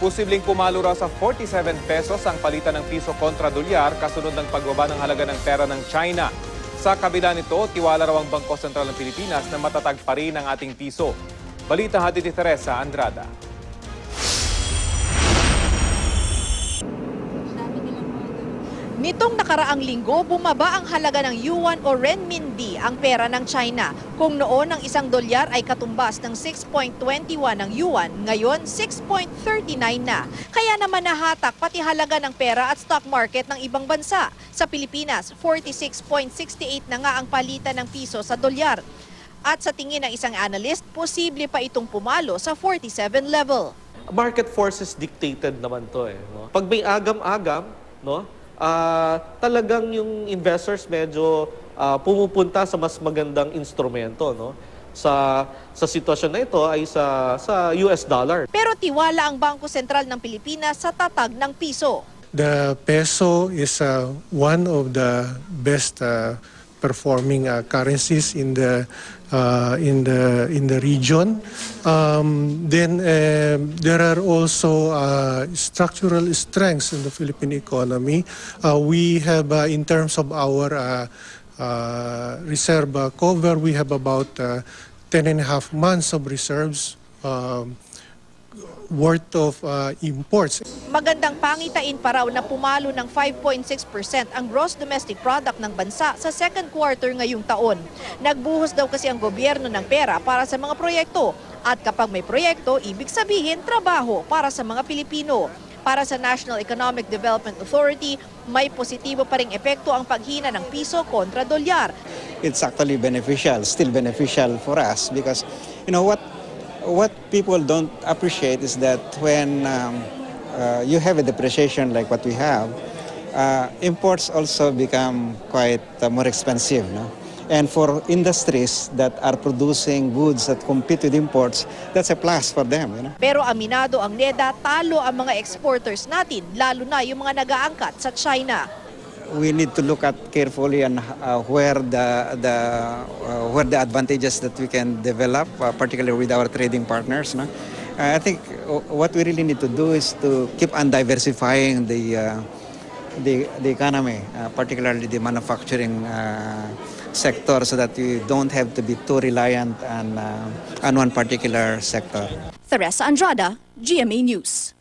Posibleng pumalo raw sa 47 pesos ang palitan ng piso kontra dolyar kasunod ng pagbaba ng halaga ng pera ng China. Sa kabila nito, tiwala raw ang Bangko Sentral ng Pilipinas na matatag pa rin ang ating piso. Balita hatid ni Teresa Andrada. Nitong nakaraang linggo, bumaba ang halaga ng yuan o renminbi, ang pera ng China. Kung noon ang isang dolyar ay katumbas ng 6.21 ng yuan, ngayon 6.39 na. Kaya naman nahatak pati halaga ng pera at stock market ng ibang bansa. Sa Pilipinas, 46.68 na nga ang palitan ng piso sa dolyar. At sa tingin ng isang analyst, posible pa itong pumalo sa 47 level. Market forces dictated naman to no? Pag may agam-agam, no? Talagang yung investors medyo pumupunta sa mas magandang instrumento, no? Sa sitwasyon na ito ay sa US dollar. Pero tiwala ang Bangko Sentral ng Pilipinas sa tatag ng piso. The peso is one of the best performing currencies in the region. Then there are also structural strengths in the Philippine economy. We have, in terms of our reserve cover, we have about 10.5 months of reserves worth of imports. Magandang pangitain pa raw na pumalo ng 5.6% ang gross domestic product ng bansa sa second quarter ngayong taon. Nagbuhos daw kasi ang gobyerno ng pera para sa mga proyekto. At kapag may proyekto, ibig sabihin trabaho para sa mga Pilipino. Para sa National Economic Development Authority, may positibo pa ring epekto ang paghina ng piso kontra dolyar. It's actually beneficial, still beneficial for us because you know what people don't appreciate is that when you have a depreciation like what we have, imports also become quite more expensive. No? And for industries that are producing goods that compete with imports, that's a plus for them. You know? Pero aminado ang NEDA, talo ang mga exporters natin, lalo na yung mga nag-aangkat sa China. We need to look at carefully on where the advantages that we can develop, particularly with our trading partners. No? I think what we really need to do is to keep on diversifying the economy, particularly the manufacturing sector, so that we don't have to be too reliant on one particular sector. Teresa Andrada, GMA News.